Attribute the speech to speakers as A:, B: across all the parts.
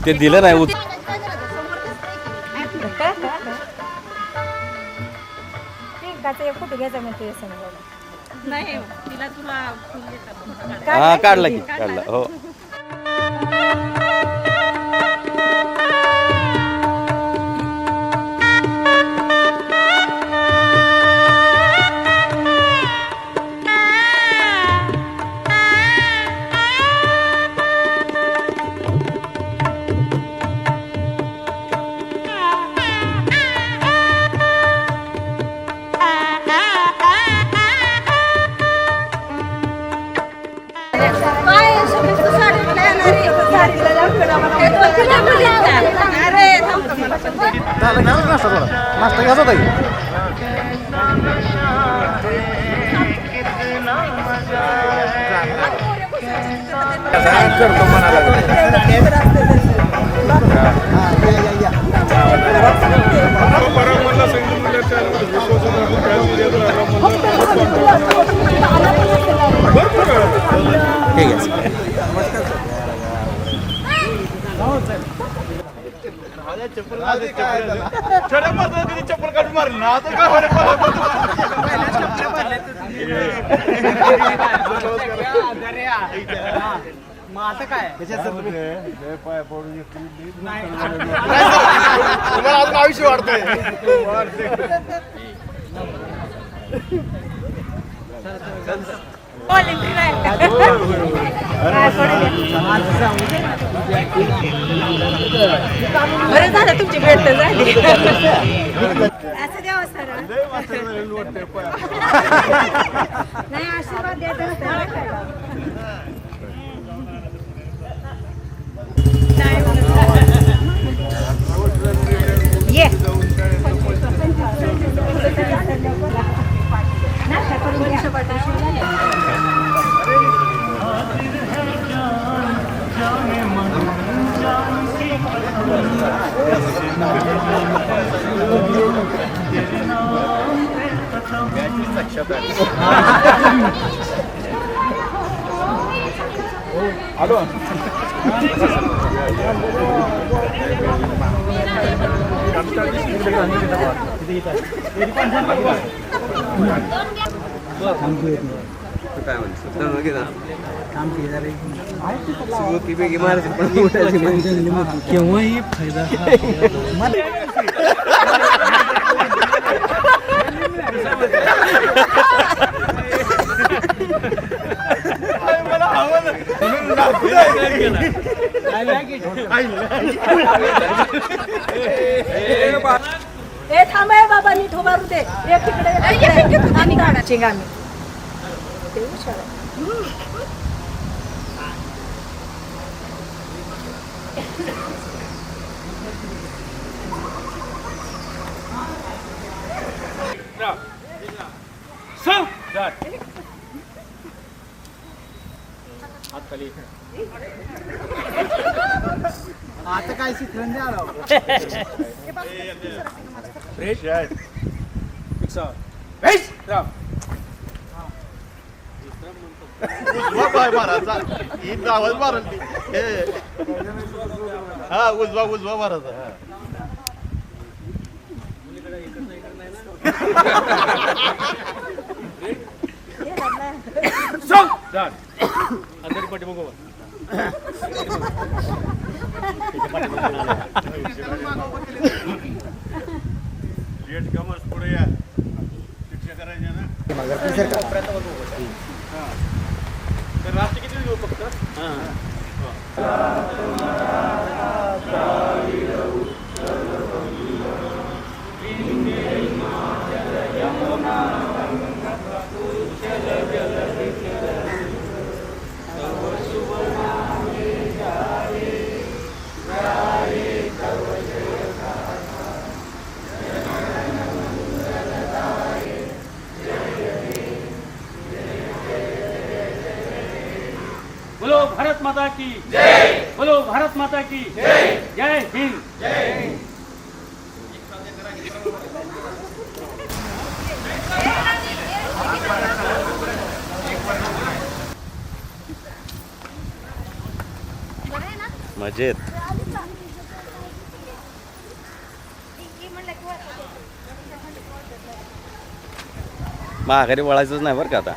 A: ते दिलं नाही
B: फोटो घ्यायचा म्हणते
C: नाही तिला तुला
A: हा काढला की काढला हो
D: नाश्ता घ्यायचा ताई करतो म्हणाला ठीक आहे चप्पल काढून मारली ना आता काय अजून आयुष्य वाढतंय
C: बरं झालं तुमची भेट तर झाली
B: असं द्यावं सर नाही आशीर्वाद द्यायचा ये
D: आलो
E: केव्हाही फायदा
B: ए थांबाय बाबा नीट उभारू दे एक तिकडे आम्ही काढायचे आम्ही
D: आता काय शिकलं द्या उजवा पाय मारायचा ही डावच मारल ती हा उजवा मारायचा लेट कमर्स पुढे या शिक्षा करायची ना तर रात्री किती देऊ फक्त
E: बोलो भारत माता की जय। बोलो भारत माता की जय। जय हिंद। जय।
A: मजेत. माघारी वळायचंच नाही बरं का आता.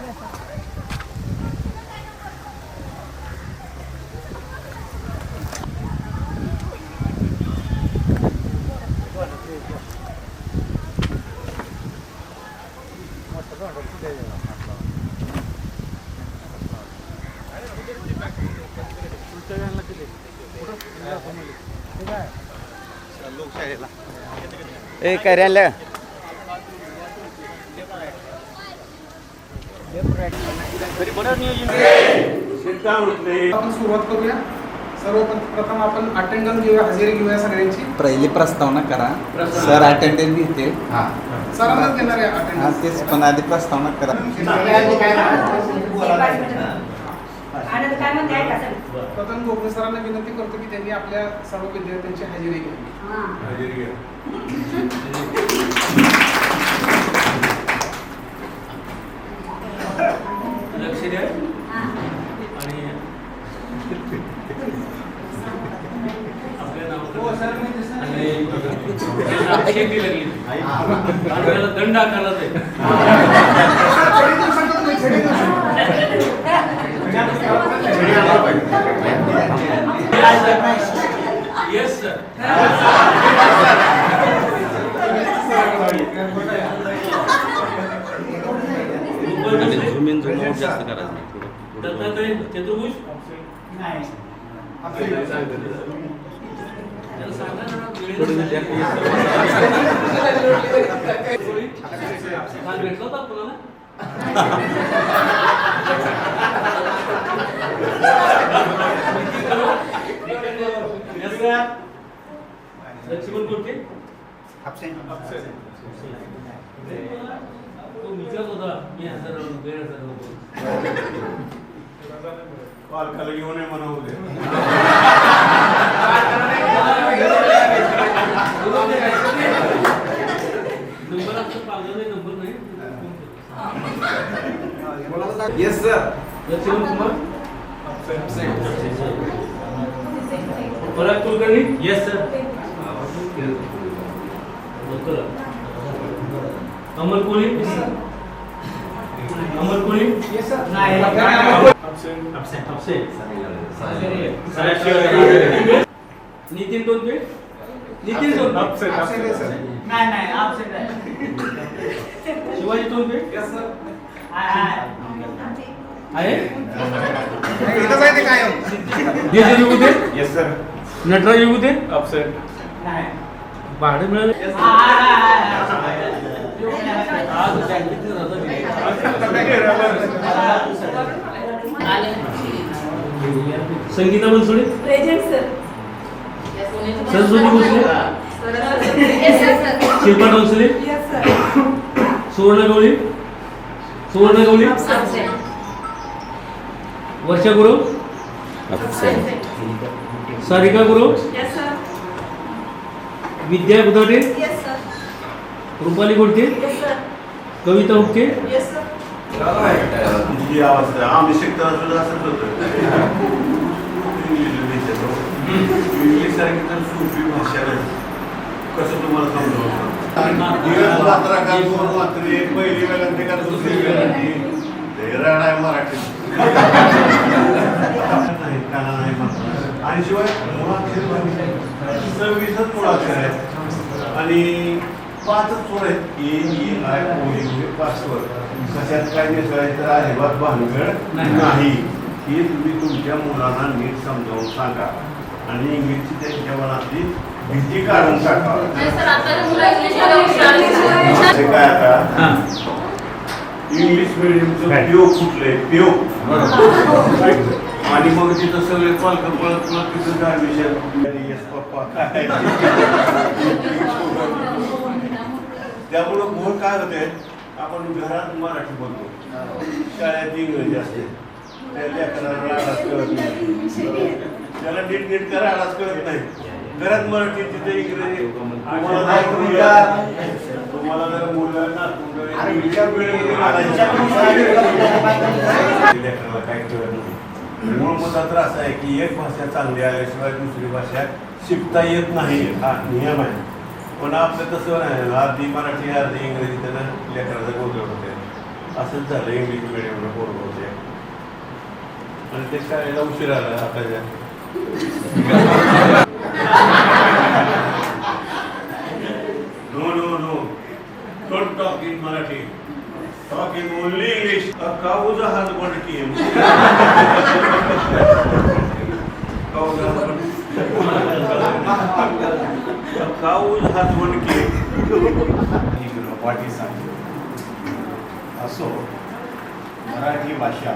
A: ए कार्यालय
F: आपण सुरुवात करूया. सर्वप्रथम आपण अटेंडन्स घेऊया, हजेरी घेऊया सगळ्यांची.
G: पहिली प्रस्तावना करा. सर अटेंडन्स घेते.
F: सरांनाच घेणार आहे अटेंडन्स.
G: तेच पण आधी प्रस्तावना करा.
F: प्रथम गोपने सरांना विनंती करतो की त्यांनी आपल्या सर्व विद्यार्थ्यांची हजेरी घ्यावी.
E: लक्ष द्या आणि आपल्या नावाचं आणि शेती लागली आपल्याला दंड आकारला जाईल. Yes sir.
A: झूम आउट जास्त करायचं नाही.
E: दत्तात्रय चतुर्भुज भेटला होता आपल्याला. लक्ष्मण कोणते तो विचारत होता मी 1000
D: पालकाला घेऊन ये म्हणा उद्या
E: नंबर असतो पाहिजे नाही नंबर नाही.
G: Yes sir.
E: Laxman Kumar Parag Kulkarni. Yes sir. Amar Koli. Amar Koli.
F: Yes sir.
E: Nitin Donpe. Nitin Donpe. Shivaji Donpe. आहे देश युगुदे.
D: Yes sir.
E: नटराज युगुदे. भाडे मिळाले. Sangeeta Bansode.
B: Present sir.
E: Saraswati Bhosale. Shilpa Donsale.
B: Yes sir.
E: Suvarna Gawali. सुवर्ण गवळी. वर्षा गुरु, सारिका गुरु, विद्या गुदाटे, रुपाली गोडके, कविता हुक्के.
D: तुझी अवस्था आम्ही शिकताना सुद्धा असंच होतं. इंग्लिश सारखी तर सोपी भाषा नाही. कसं तुम्हाला समजावं? पहिली वेळांती का दुसरी वेळांती राणा आहे मराठी नाही काना नाही म्हणतात. आणि शिवाय मुळाक्षर 26च मुळाक्षर आहेत आणि 5च स्वर आहेत. ए ई आय ओ यू 5 स्वर. कशात काय मिसळायचं तर अजिबात भानगड नाही. हे तुम्ही तुमच्या मुलांना नीट समजावून सांगा आणि इंग्लिशची त्यांच्या मनातली भीती काढून टाका. काय आता इंग्लिश मिडियमचं पिओ कुठलंय पिओ आणि मग तिथं सगळे पालक पळत पळत तिथं काय विषय येस पप्पा काय. त्यामुळं मूळ काय होते आपण घरात मराठी बोलतो शाळेत इंग्रजी असते. त्या लेकराला आळाच कळत नाही. त्याला नीट करा आळाच कळत नाही. घरात मराठी तिथे इंग्रजी. तुम्हाला जर मुलं लेकराला काय कळत नाही. मूळ मुद्दा तर असा आहे की एक भाषा चांगली आल्याशिवाय दुसरी भाषा शिकता येत नाही. हा नियम आहे. पण आपलं तसं नाही. अर्धी मराठी अर्धी इंग्रजी त्यानं लेकराचं गोंधळ होते. असंच झालं इंग्लिश मिडियमला पोरं होते आणि ते शाळेला उशीर आला आताच्या. No. Don't talk in Marathi. Talk in only English. A cow's a husband came. Cow's husband. A cow's husband came.
H: वाटी सांगतो. असो मराठी भाषा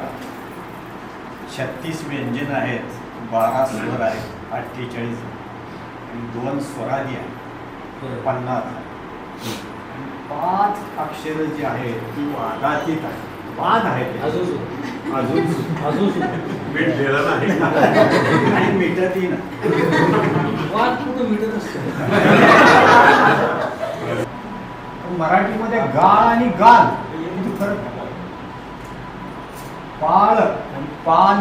H: 36 व्यंजन आहेत, 12 स्वर आहेत, 48 आणि 2 स्वरादी आहेत, 50 5 अक्षरं जी आहेत ती वादातीत आहेत. वाद आहेत अजून
D: मीठ दिलं नाही.
H: आणि मिटतही नाही. मराठीमध्ये गाळ आणि गाल किती फरक आहे. पाळ आणि पाल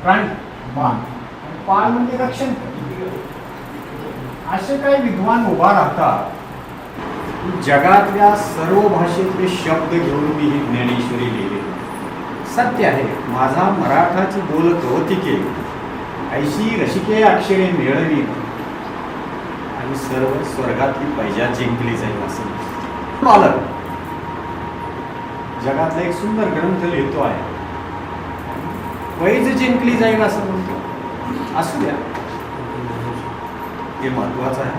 H: प्राणी बाण आणि पाल म्हणजे रक्षण. असे काही विद्वान उभा राहतात. जगातल्या सर्व भाषेतले शब्द घेऊन मी ही ज्ञानेश्वरी लिहिली. सत्य आहे, माझा मराठाची बोल कौतिके ऐशी रसिके अक्षरे मिळवी आणि सर्व स्वर्गातली पैजा जिंकली जाईल असं बालक जगातला एक सुंदर ग्रंथ लिहितो आहे. पैज जिंकली जाईल असं म्हणतो. असू द्या, हे महत्वाचं आहे.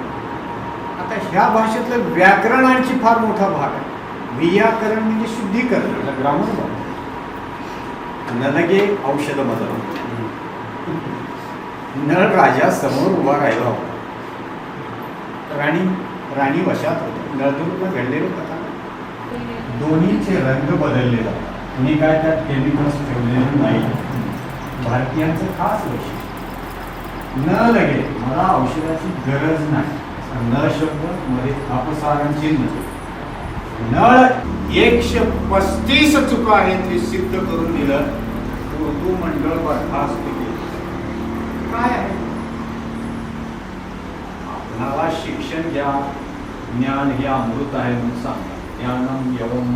H: आता ह्या भाषेतलं व्याकरण आणखी फार मोठा भाग आहे. व्याकरण म्हणजे शुद्धीकरण, ग्रामर. नलगे औषध मदत. नळ राजा समोर उभा राहिला होता. राणी वशात होते. नळदुर्गला घडलेलं कथा. दोन्हीचे रंग बदलले जातात. मी काय त्यात केमिकल्स ठेवलेले नाही. भारतीयांचं खास वैशिष्ट्य न लगे मला औषधाची गरज नाही. न शब्द मध्ये अपसारांची नळ 135 चुका आहेत हे सिद्ध करून दिलं. उर्दू मंडळ बरखास्त केलं. काय आहे? आपणाला शिक्षण घ्या, ज्ञान हे अमृत आहे म्हणून सांगा. ज्ञानम यवम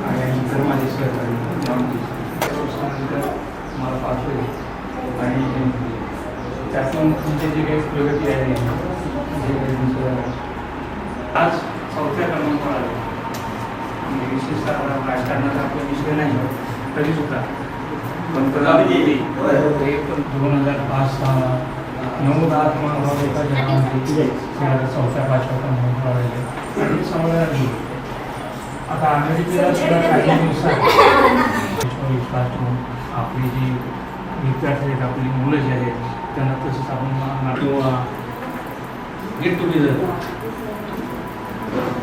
H: आणि इतर माझे सहकारी मला पाहतो आणि त्यातून तुमची जी काही प्रगती आहे आज 4थ्या क्रमांकावर आले. विशेषतः राजकारणाचा आपला विषय नाही तरी सुद्धा पण प्रधानमंत्री हे पण 2005-6 9-10 क्रमांकावर एका जगामध्ये 4थ्या-5व्या क्रमांकावर आले आणि समाजाला आता अमेरिकेला सुद्धा काही दिवसात विश्वास ठेवून आपली जी विद्यार्थी आहेत, आपली मुलं जी आहेत
E: त्यांना तसंच आपण किंवा गेट टुगेदर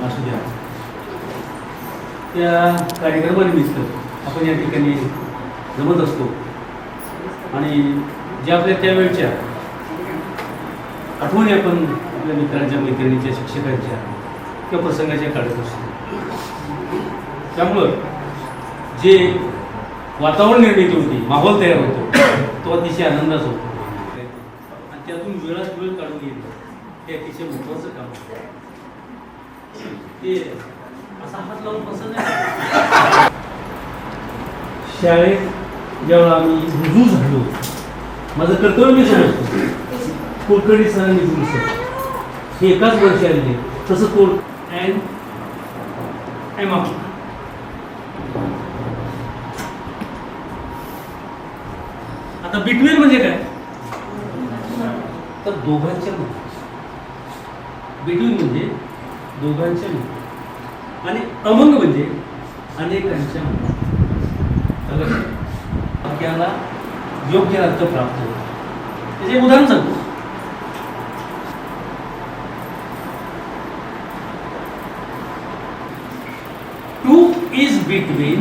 E: असू द्या त्या कार्यक्रमानिमित्त आपण या ठिकाणी जमत असतो आणि जे आपल्या त्यावेळच्या आठवणी आपण आपल्या मित्रांच्या मैत्रिणीच्या शिक्षकांच्या किंवा प्रसंगाच्या काढत असतो. त्यामुळं जे वातावरण निर्मिती होती, माहोल तयार होतो, तो अतिशय आनंदाचा होतो आणि त्यातून वेळात वेळ काढून घेणं हे अतिशय महत्त्वाचं काम आहे. ते असा हात लावून बसत नाही. शाळेत ज्यावेळेला आम्ही रुजू झालो, माझं कर्तव्य मी समजतो. कुलकर्णी सरांनी दिलं सर हे एकाच वर्षी आले तसं कोण अँड एम आता बिटवीन म्हणजे काय तर दोघांच्या मध्ये. बिटवीन म्हणजे दोघांच्या मध्ये आणि अमंग म्हणजे अनेकांच्या मध्ये. वाक्याला योग्य अर्थ प्राप्त होतो. त्याचे उदाहरण सांगतो. टू इज बिटवीन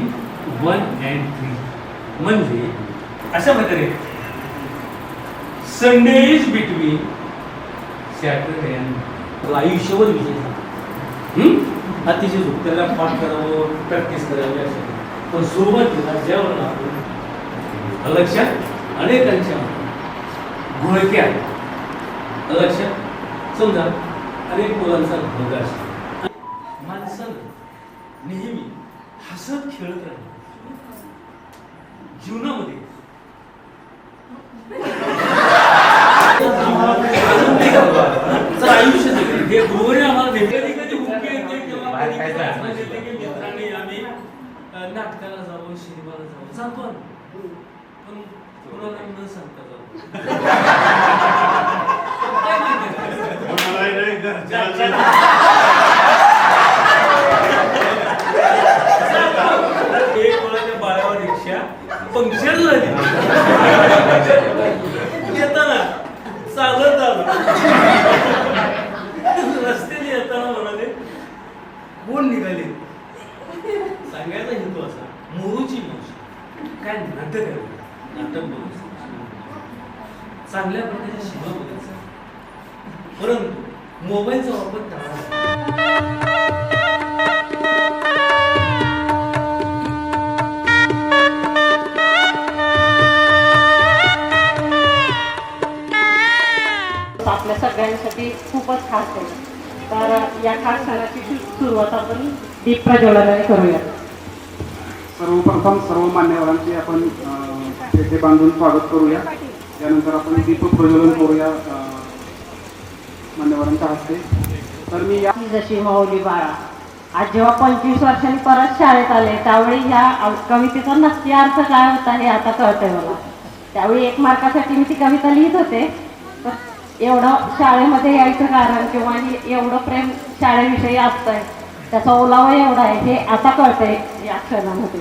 E: 1 and 3 म्हणजे अशा प्रकारे Sunday is between Saturday and आयुष्यभर विषय सांगतो. अतिशय झोप त्याला पाठ करावं, प्रॅक्टिस करावी अशा. पण सुरुवातीला ज्यावर आपण लक्षात अनेकांच्या घोळक्या लक्षात समजा अनेक मुलांचा भोगा असतो. माणसानं नेहमी हसत खेळत राहील जीवनामध्ये. आयुष्य हे गोरे आम्हाला कधी कधी हुंके येते किंवा मित्रांनी आम्ही नाटकाला जाऊ, सिनेमाला जाऊ जातो पण कोणाला न सांगता कोणाच्या बाळावर रिक्षा पंक्चर झाली येताना चालत आलो रस्त्याने येताना म्हणाले कोण निघाले. सांगायचा हेतू असा मोरूची मावशी काय नाटक आहे, नाटक बघायचं चांगल्या प्रकारची शिवा बघायचा परंतु मोबाईलचा वापर टाळा.
C: आपल्या सगळ्यांसाठी खूपच खास आहे. तर या खास सणाची सुरुवात आपण दीप प्रज्वलनाने करूया.
F: सर्वप्रथम सर्व मान्यवरांचे आपण पेटे बांधून स्वागत करूया. त्यानंतर आपण दीप प्रज्वलन करूया मान्यवरांच्या हस्ते. तर मी या
C: जशी माऊली बाळा आज जेव्हा 25 वर्षांनी परत शाळेत आले त्यावेळी या कवितेचा नक्की अर्थ काय होता हे आता कळतंय मला. त्यावेळी 1 मार्कासाठी मी ती कविता लिहित होते. एवढं शाळेमध्ये यायचं कारण किंवा एवढं प्रेम शाळेविषयी असतंय त्याचा ओलावा एवढा आहे हे आता कळतंय या क्षणामध्ये.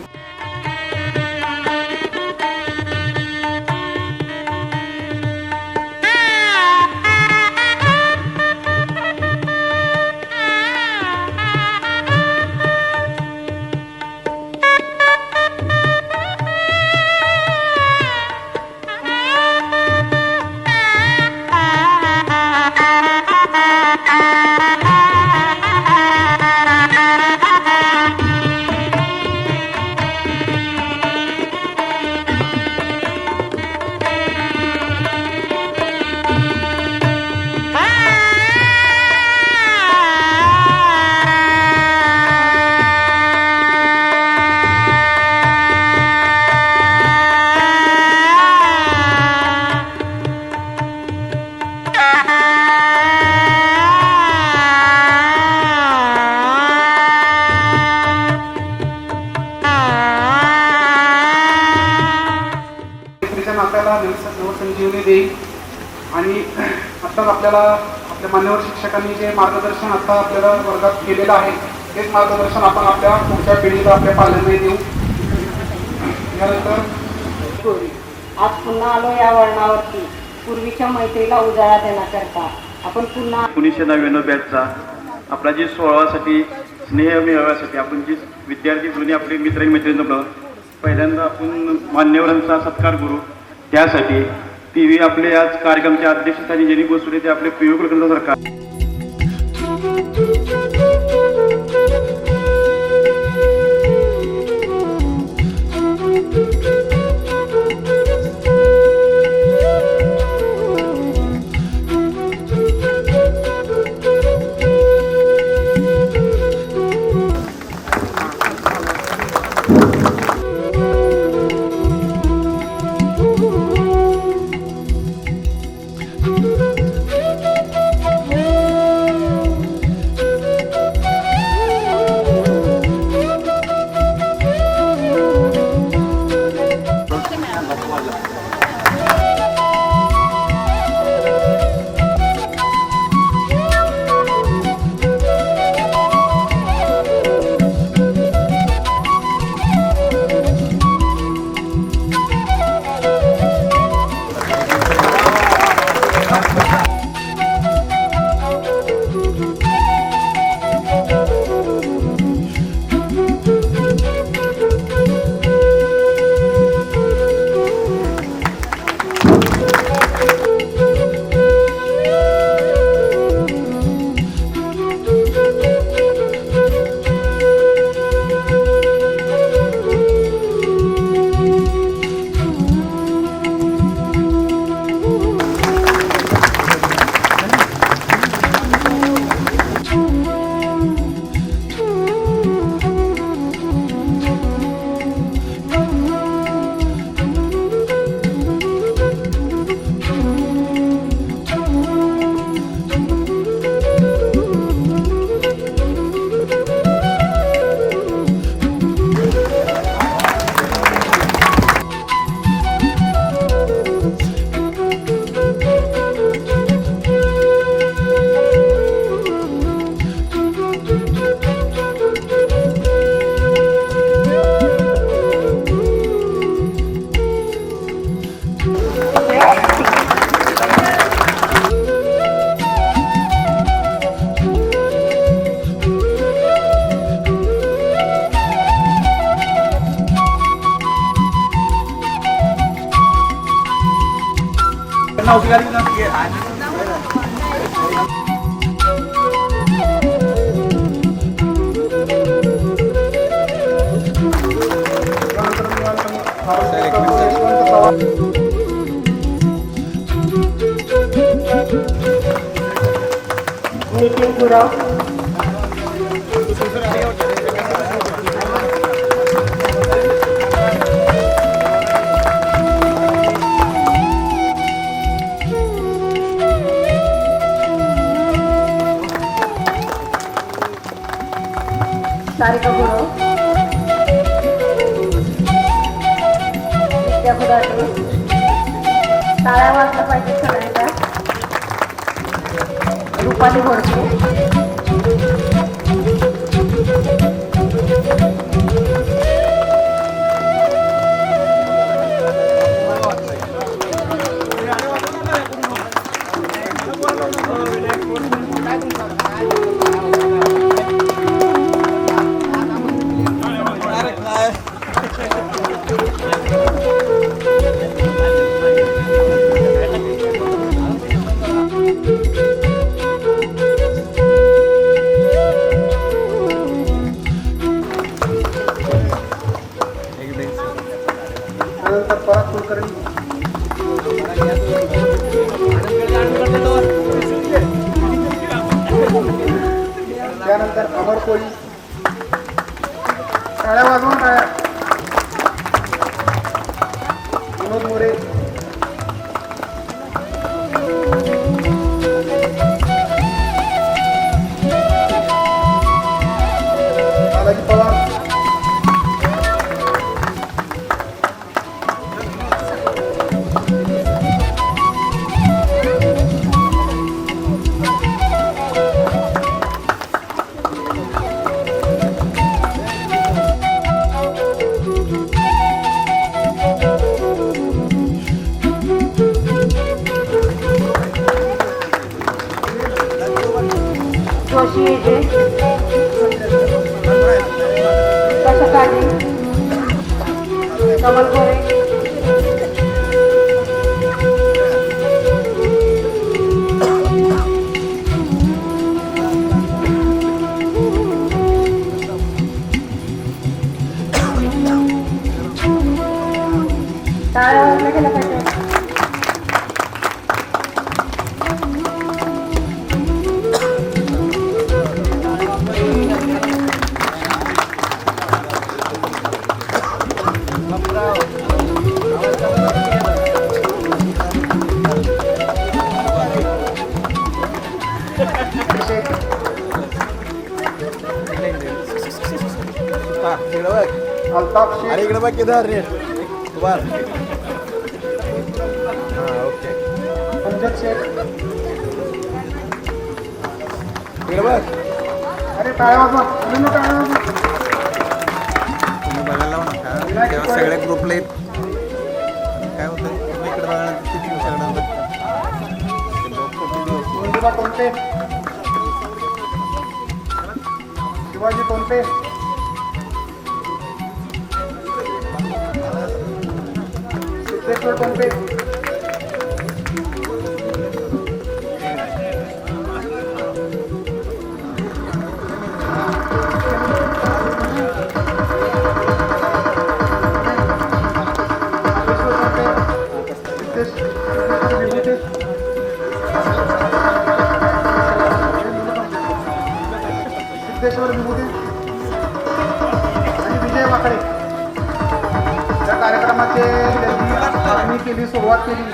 F: नात्याला नवसंजीवनी देईल. आणि आत्ताच आपल्याला आपल्या मान्यवर शिक्षकांनी जे मार्गदर्शन आता आपल्याला वर्गात केलेलं आहे तेच मार्गदर्शन आपण आपल्या पुढच्या पिढीला आपल्या पाल्यांना देऊ. यानंतर
C: आज पुन्हा आलो या वर्णावरती पूर्वीच्या मैत्रीला उजाळा देण्याकरता आपण पुन्हा
H: 1999 बॅचचा आपला जी 16साठी स्नेह मेळाव्यासाठी आपण जी विद्यार्थी जुने आपले मित्र आणि मैत्रिणी जमलो पहिल्यांदा आपण मान्यवरांचा सत्कार करू. त्यासाठी टी आपले आज कार्यक्रमाच्या अध्यक्षस्थानी ज्यांनी बसवले ते आपले पी कुलकर्णी सरकार.
C: नितीन गुरव, सारिका गुरव, नित्या गुराटे. टाळ्या वाजल्या पाहिजे सगळ्यांच्या. रुपाली घोडके,
F: परत कुलकर्णी, त्यानंतर अमर कोळी. टाळ्या वाजवून टाळ्या. विनोद मोरे, बालाजी पवार,
C: जोशी येते कशकाजी कमल गोरे टाळ्या वाजल्या गेल्या पाहिजे
F: अल्ताफ शेख
G: अरे इकडे बघ किधर रे बर ओके
F: अमजद शेख
G: इकडे बघ
F: अरे टाळ्या वाजवा मुलींनो टाळ्या वाजवा
G: तुम्ही बघायला लावू नका तेव्हा सगळे ग्रुपला काय होतं तुम्ही इकडे बघायला किती दिवसानंतर
F: मंजुळा टोनपे शिवाजी टोनपे सिद्धेश्वर टोनपे सिद्धेश्वर विभूती आणि विजय वाकडे या कार्यक्रमाचे त्यांनी केली सुरुवात केली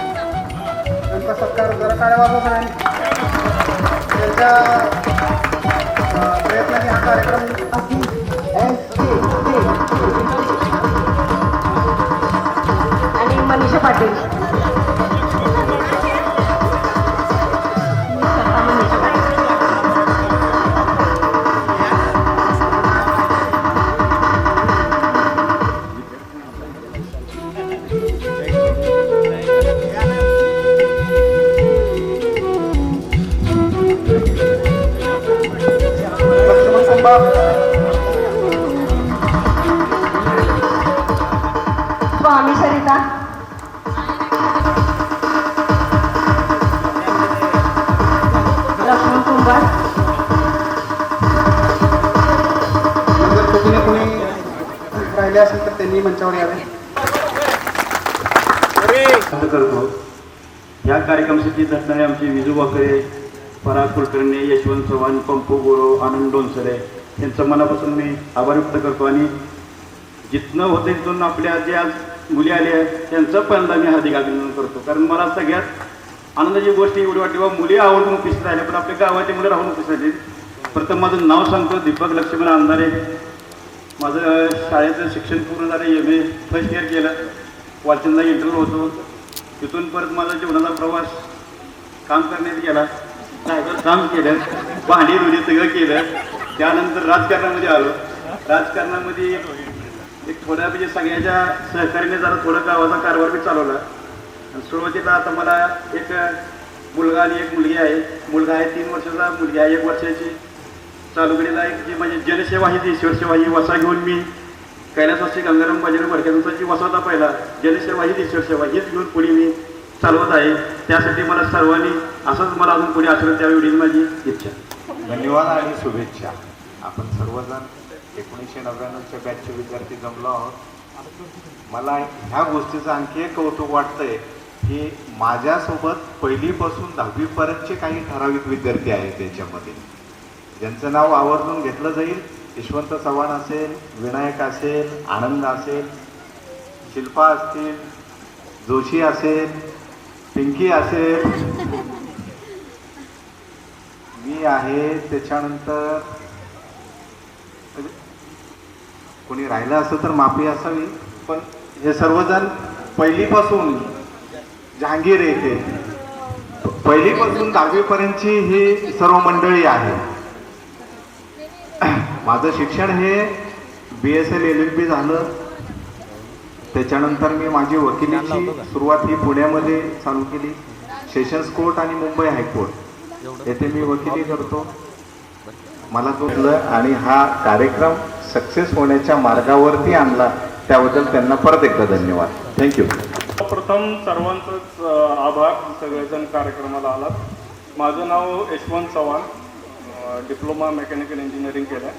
F: त्यांचा सत्कार जरा टाळ्या वाजवा सगळ्यांनी त्यांच्या प्रयत्नाने हा कार्यक्रम
C: आणि मनीषा पाटील
F: लक्ष्मण कुंभा
C: स्वामी सरिता लक्ष्मण कुंभार
F: जर चुकीने कोणी राहिले असेल तर त्यांनी मंचावर यावे
H: करतो या कार्यक्रमासाठी झटणारे आमचे विजू वाकरे पराग कुलकर्णी यशवंत चव्हाण पंपू गोरो आनंद डोनसरे यांचं मनापासून मी आभार व्यक्त करतो आणि जिथनं होते तिथून आपल्या जे आज मुली आल्या आहेत त्यांचं पहिल्यांदा मी हार्दिक अभिनंदन करतो कारण मला सगळ्यात आनंदाची गोष्ट एवढी वाटते बाबा मुली आवडून उपस्थित राहिल्या पण आपल्या गावाची मुलं राहून उपस्थित राहिली. प्रथम माझं नाव सांगतो दीपक लक्ष्मण अंधारे. माझं शाळेचं शिक्षण पूर्ण झालं MA फर्स्ट इयर केलं वालचंदला इंटरव्ह्यू होतो तिथून परत माझा जीवनाचा प्रवास काम करण्यात गेला काम केलं भांडी रुडी सगळं केलं त्यानंतर राजकारणामध्ये आलो राजकारणामध्ये एक थोड्या म्हणजे सगळ्याच्या सहकार्याने जरा थोडं गावाचा कारभार बी चालवला आणि सुरुवातीला आता मला एक मुलगा आणि एक मुलगी आहे मुलगा आहे 3 वर्षाचा मुलगी आहे 1 वर्षाची चालू केलेला आहे जी म्हणजे जनसेवा ही ईश्वर सेवा ही वसा घेऊन मी कैलासवासी गंगाराम बाजीराव भडक्यांचा जी वसा होता पहिला जनसेवा ही ईश्वर सेवा हीच घेऊन पुढे मी चालवत आहे त्यासाठी मला सर्वांनी असंच मला अजून पुढे आशीर्वाद द्यावी एवढी माझी इच्छा.
I: धन्यवाद आणि शुभेच्छा. आपण सर्वजण 1999च्या बॅचचे विद्यार्थी जमलो आहोत. मला ह्या गोष्टीचं आणखी एक कौतुक वाटतंय की माझ्यासोबत पहिलीपासून 10वीपर्यंतचे काही ठराविक विद्यार्थी आहेत त्याच्यामध्ये ज्यांचं नाव आवर्जून घेतलं जाईल. यशवंत चव्हाण असेल, विनायक असेल, आनंद असेल, शिल्पा असतील, जोशी असेल, पिंकी असेल, मी आहे. त्याच्यानंतर कोणी राहिलं असं तर माफी असावी पण हे सर्वजण पहिलीपासून जहांगीर येथे पहिलीपासून 10वीपर्यंतची ही सर्व मंडळी आहे. माझं शिक्षण हे BSL LLB झालं. त्याच्यानंतर मी माझी वकिलीची सुरुवात ही पुण्यामध्ये चालू केली. सेशन्स कोर्ट आणि मुंबई हायकोर्ट येथे मी वकिली करतो. मला तुटलं आणि हा कार्यक्रम सक्सेस होण्याच्या मार्गावरती आणला, त्याबद्दल त्यांना परत एकदा धन्यवाद. थँक्यू.
J: प्रथम सर्वांचंच आभार, सगळेजण कार्यक्रमाला आलात. माझं नाव Yashwant Chavan, diploma mechanical engineering केलं आहे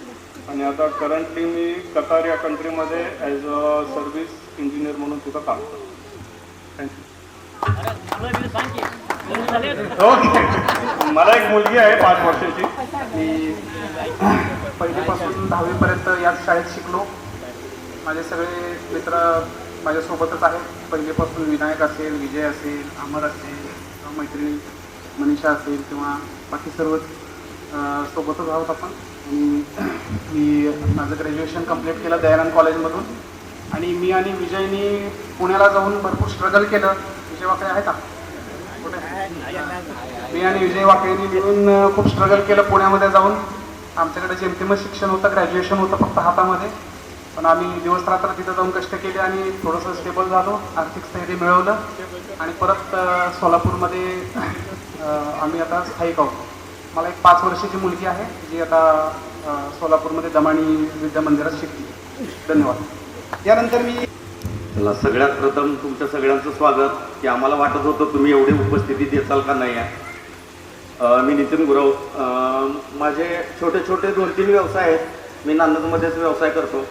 J: आणि आता करंटली मी कतार या कंट्रीमध्ये ॲज अ सर्व्हिस इंजिनियर म्हणून तिथं काम करतो. थँक्यू. ओके. मला एक मुलगी आहे 5 वर्षाची.
F: मी पहिलीपासून 10वीपर्यंत याच शाळेत शिकलो. माझे सगळे मित्र माझ्यासोबतच आहेत. पहिलेपासून विनायक असेल, विजय असेल, अमर असेल, मैत्रिणी मनीषा असेल किंवा बाकी सर्वच सोबतच आहोत आपण. आणि मी माझं ग्रॅज्युएशन कंप्लीट केलं दयानंद कॉलेजमधून. आणि मी आणि विजयनी पुण्याला जाऊन भरपूर स्ट्रगल केलं. विजय वाकडे आहे का कुठे? मी आणि विजय वाकडेंनी मिळून खूप स्ट्रगल केलं पुण्यामध्ये जाऊन. आमच्याकडे जेमतेमच शिक्षण होतं, ग्रॅज्युएशन होतं फक्त हातामध्ये, पण आम्ही दिवस रात्र तिथं जाऊन कष्ट केले आणि थोडंसं स्टेबल झालो, आर्थिक स्थैर्य मिळवलं आणि परत सोलापूरमध्ये आम्ही आता स्थायिक आहोत. मला एक 5 वर्षाची मुलगी आहे जी आता सोलापूरमध्ये दमाणी विद्या मंदिरात शिकते. धन्यवाद. यानंतर मी
A: चला, सगळ्यात प्रथम तुमच्या सगळ्यांचं स्वागत. की आम्हाला वाटत होतं तुम्ही एवढी उपस्थिती देसाल का नाही आहे. मी नितीन गुरव. माझे छोटे छोटे 2-3 व्यवसाय आहेत. मी नांदेडमध्येच व्यवसाय करतो.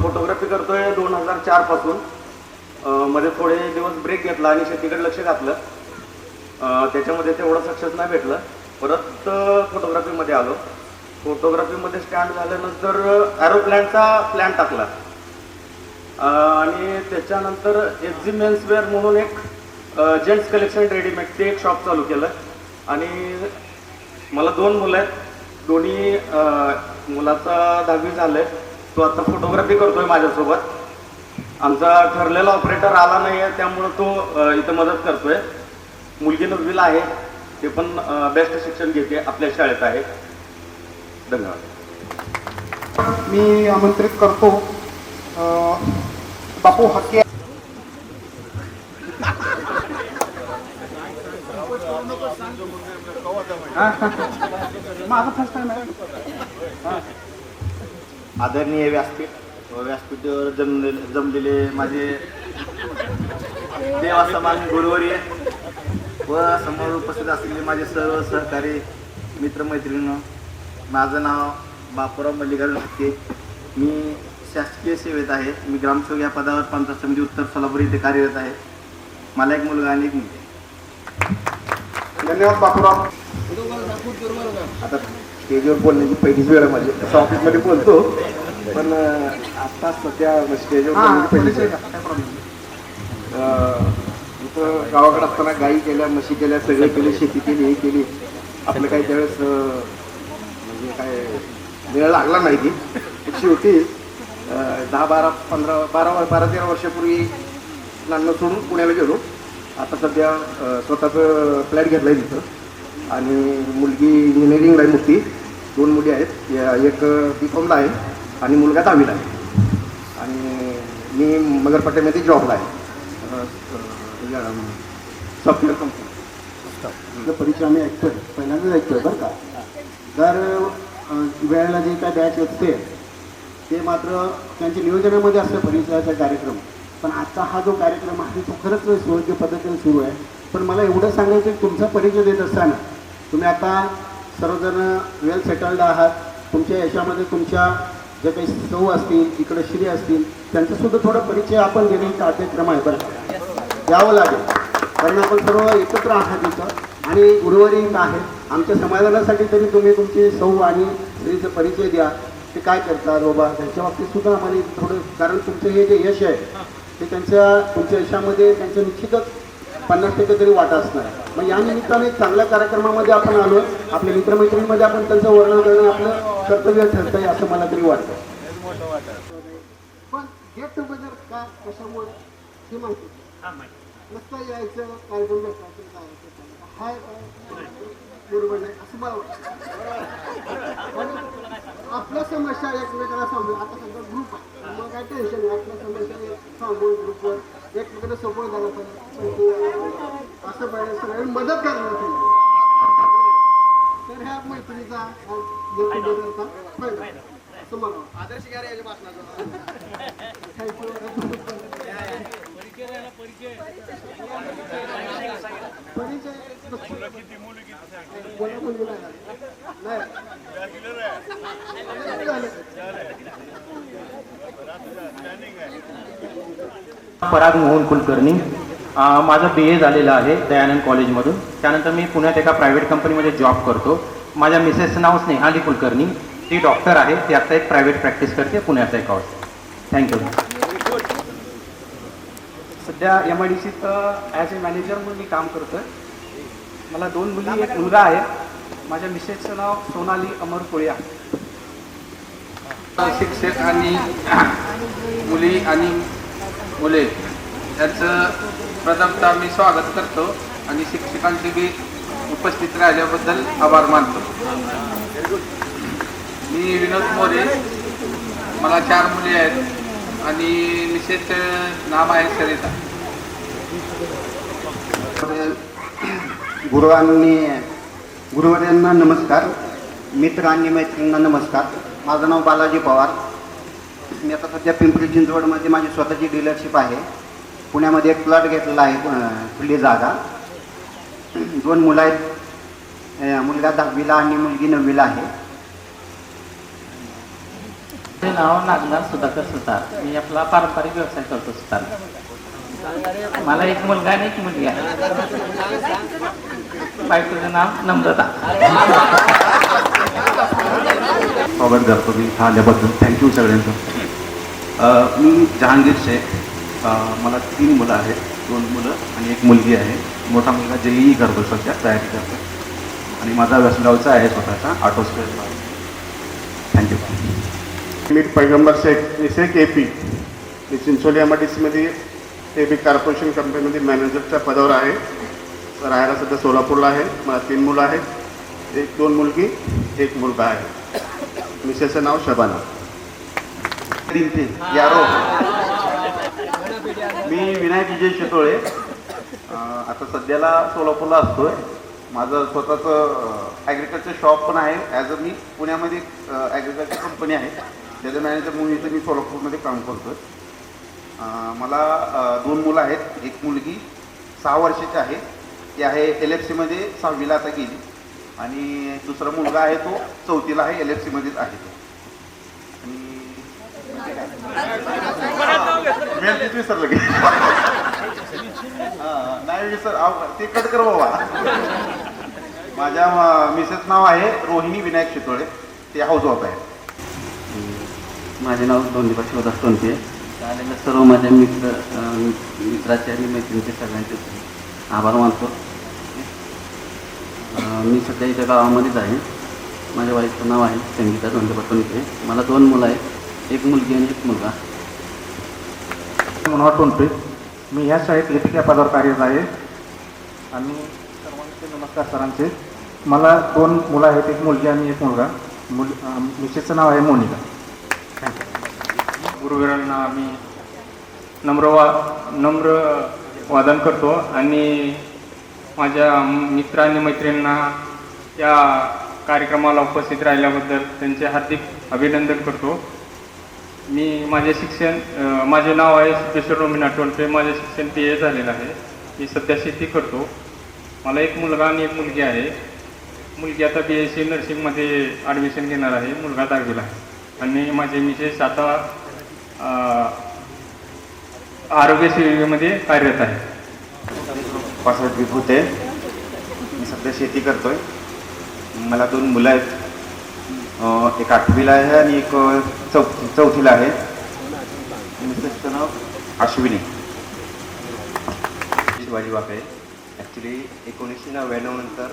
A: फोटोग्राफी करतो आहे 2004 पासून. मध्ये थोडे दिवस ब्रेक घेतला आणि शेतीकडे लक्ष घातलं. त्याच्यामध्ये तेवढं सक्सेस नाही भेटलं. परत फोटोग्राफीमध्ये आलो. फोटोग्राफीमध्ये स्टँड झाल्यानंतर ॲरोप्लॅनचा प्लॅन टाकला आणि त्याच्यानंतर एस जी मेन्सवेअर म्हणून एक जेंट्स कलेक्शन रेडीमेड ते एक शॉप चालू केलं. आणि मला 2 मुलं आहेत. दोन्ही मुलाचा 10वी झालं आहे. तो आता फोटोग्राफी करतो आहे माझ्यासोबत. आमचा ठरलेला ऑपरेटर आला नाही आहे त्यामुळं तो इथं मदत करतो आहे. मुलगी 9वीला आहे. ते पण बेस्ट शिक्षण घेते, आपल्या शाळेत आहे. धन्यवाद.
F: मी आमंत्रित करतो बापू हक्के. माझा फर्स्ट टाइम आहे.
I: आदरणीय व्यासपीठावर जमलेले माझे देवासमान गुरुवर्य व समोर उपस्थित असलेले माझे सर्व सहकारी मित्रमैत्रिणी. माझं नाव बापूराव मल्लिकार्जुन हक्के. मी शासकीय सेवेत आहे. मी ग्रामसेवक या पदावर पंचायत समिती उत्तर सोलापूर इथे कार्यरत आहे. मला एक मुलगा आणि एक मुलगी.
F: धन्यवाद बापूराव.
I: आता स्टेजवर बोलण्याची पहिलीच वेळ माझी. असं ऑफिसमध्ये बोलतो पण आता सध्या स्टेजवर बोलण्याची पहिलीच वेळ. इथं गावाकडे असताना गाई केल्या, म्हशी केल्या, सगळे केले, शेती केली, हे केली. आपलं काही त्यावेळेस म्हणजे काय वेळ लागला नाही ती. शेवटी 12-13 वर्षापूर्वी नांदणं सोडून पुण्याला गेलो. आता सध्या स्वतःचं फ्लॅट घेतला आहे तिथं. आणि मुलगी इंजिनिअरिंगला आहे मोठी. 2 मुली आहेत. एक B.Com.ला आहे आणि मुलगा 10वीला आहे. आणि मी मगरपट्ट्यामध्ये जॉबला आहे, सॉफ्टवेअर कंपनी.
K: परिचय आम्ही ऐकतोय, पहिल्यांदाच ऐकतोय बरं का. दर वेळेला जे काय बॅच असते ते मात्र त्यांच्या नियोजनामध्ये असतं परिचयाचा कार्यक्रम. पण आजचा हा जो कार्यक्रम आहे तो खरंच सुयोग्य पद्धतीने सुरू आहे. पण मला एवढं सांगायचं की तुमचा परिचय देत असताना तुम्ही आता सर्वजण वेल सेटल्ड आहात. तुमच्या याच्यामध्ये तुमच्या जे काही सौ असतील, इकडे श्री असतील, त्यांचासुद्धा थोडा परिचय आपण देण्याचा कार्यक्रम आहे बरं का. द्यावं लागेल कारण आपण सर्व एकत्र आहात इथं आणि उर्वरित आहेत. आमच्या समाधानासाठी तरी तुम्ही तुमचे सौ आणि स्त्रीचा परिचय द्या. ते काय करतात बाबा त्यांच्या बाबतीत सुद्धा आम्हाला थोडं, कारण तुमचं हे जे यश आहे ते तुमच्या यशामध्ये त्यांचं निश्चितच 50% तरी वाटा असणार. मग या निमित्ताने चांगल्या कार्यक्रमामध्ये आपण आलो. आपल्या मित्रमैत्रिणीमध्ये आपण त्यांचं वर्णन करणं आपलं कर्तव्य ठरतं आहे असं मला तरी वाटतं.
F: पण गेट टुगेदर का कशामुळे हे माहिती नसतं यायचं कार्यक्रम भेटायचं हाय बरोबर नाही असं मला वाटतं. आपल्या समस्या एकमेकांना सांगून आता सध्या ग्रुप आहे मग काय टेन्शन नाही. आपल्या समस्या सांगून ग्रुपवर एकमेकांना सपोर्ट झाला पाहिजे. असं पाहिजे सगळ्यांनी मदत करायला पाहिजे. तर ह्या
K: मैत्रिणीचा असं म्हणा आदर्श घ्या याच्या
L: पराग मोहन कुलकर्णी. माझं BA झालेलं आहे दयानंद कॉलेजमधून. त्यानंतर मी पुण्यात एका प्रायव्हेट कंपनीमध्ये जॉब करतो. माझ्या मिसेसचं नाव स्नेहाली कुलकर्णी. ती डॉक्टर आहे. ती आत्ता एक प्रायव्हेट प्रॅक्टिस करते पुण्याचा एक हॉस्पिटल. थँक्यू.
F: सध्या MIDCत ॲज ए मॅनेजर म्हणून मी काम करतो आहे. मला 2 मुली एक मुलगा आहे. माझ्या मिसेसचं नाव सोनाली अमर कोळ्या. शिक्षक आणि मुली आणि मुले याचं प्रथमतः मी स्वागत करतो आणि शिक्षकांचे बी उपस्थित राहिल्याबद्दल आभार मानतो. मी विनोद मोरे. मला 4 मुली आहेत आणि मिसेसचं नाव आहे सरिता.
K: गुरुवर्यांना नमस्कार. मित्र आणि मैत्रिणींना नमस्कार. माझं नाव बालाजी पवार. मी आता सध्या पिंपरी चिंचवडमध्ये माझी स्वतःची डीलरशिप आहे. पुण्यामध्ये एक प्लॉट घेतलेला आहे, खुली जागा. 2 मुलं आहेत. मुलगा 10वीला आणि मुलगी 9वीला आहे.
L: माझे नाव नागनाथ सुधाकर सुतार. मी आपला पारंपरिक व्यवसाय करतो सुतार. मला एक मुलगा आणि एक मुलगी आहे. बायकोचं नाव नम्रता.
M: स्वागत करतो मी इथं आल्याबद्दल. थँक्यू सगळ्यांचं. मी जहांगीर शेख. मला 3 मुलं आहेत. 2 मुलं आणि एक मुलगी आहे. मोठा मुलगा JEE करतो सध्या, तयारी करतो. आणि माझा व्यवसाय आहे स्वतःचा ऑटो स्पेअर. थँक्यू.
K: मी पैगंबर शेख AP. मी चिंचोली MIDCमध्ये AB कॉर्पोरेशन कंपनीमध्ये मॅनेजरच्या पदावर आहे. राहायला सध्या सोलापूरला आहे. मला 3 मुलं आहेत. 2 मुलगी 1 मुलगा आहे. मिसेसचं नाव शबाना.
A: यारो. मी विनायक विजय शितोळे. आता सध्याला सोलापूरला असतोय. माझं स्वतःचं ॲग्रिकल्चर शॉप पण आहे. ॲज अ मी पुण्यामध्ये ॲग्रिकल्चर कंपनी आहे त्याचं मॅनेजर म्हणून इथं मी सोलापूरमध्ये काम करतो आहे. मला 2 मुलं आहेत. एक मुलगी 6 वर्षाची आहे. ती आहे LFCमध्ये 6वीला आता गेली. आणि दुसरा मुलगा आहे तो 4थीला आहे, LFCमध्येच आहे तो. आणि विसरलं की नाही विसर ते कट कर बाबा. माझ्या मिसेस नाव आहे रोहिणी विनायक शितोळे. ते हाऊसवाईफ आहे.
L: माझे नाव दोंडीबा शिवदास टोनके. आलेल्या सर्व माझ्या मित्राचे आणि मैत्रिणीचे सगळ्यांचे आभार मानतो. मी सध्या इथं गावामध्येच आहे. माझ्या वाईफचं नाव आहे संगीता दोंडीबा टोनके. मला 2 मुलं आहेत. एक मुलगी आणि एक मुलगा.
F: मनोहर टोनपे. मी ह्या शाळेत लेखिका पदावर कार्यरत आहे. आणि सर्वांचे नमस्कार सरांचे. मला 2 मुलं आहेत. एक मुलगी आणि एक मुलगा. मिसेसचं नाव आहे मोनिका.
J: गुरुवीरांना आम्ही नम्र वादन करतो आणि माझ्या मित्र आणि मैत्रिणींना या कार्यक्रमाला उपस्थित राहिल्याबद्दल त्यांचे हार्दिक अभिनंदन करतो. माझे नाव आहे सिद्धेश्वर रोमिनाथ टोनपे. माझे शिक्षण PA झालेलं आहे. मी सध्या शेती करतो. मला एक मुलगा आणि एक मुलगी आहे. मुलगी आता BSc नर्सिंगमध्ये ॲडमिशन घेणार आहे. मुलगा 10वीला आहे. आणि माझे मिसेस आता आरोग्य सेवेमध्ये कार्यरत आहे.
A: पासष्ट विभूते. मी सध्या शेती करतोय. मला 2 मुलं आहेत. एक 8वीला आहे आणि एक 4थीला आहे. मिसेसचं नाव अश्विनी. शिवाजी वाकळे. ॲक्च्युली 1999 नंतर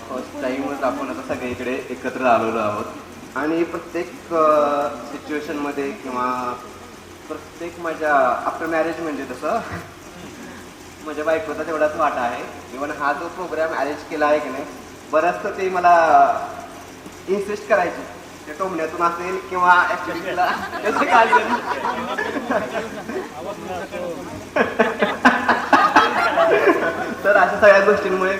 A: फर्स्ट टाईमच आपण आता सगळे इकडे एकत्र आलेलो आहोत. आणि प्रत्येक सिच्युएशनमध्ये किंवा प्रत्येक माझ्या आफ्टर मॅरेज म्हणजे तसं माझ्या बायकोचा तेवढाच वाटा आहे. इव्हन हा जो प्रोग्राम अरेंज केला आहे की नाही, बरंचसं ते मला इन्सिस्ट करायचे. ते टोमण्यातून असेल किंवा ॲक्च्युअलीला त्याचं काय तर अशा सगळ्या गोष्टींमुळे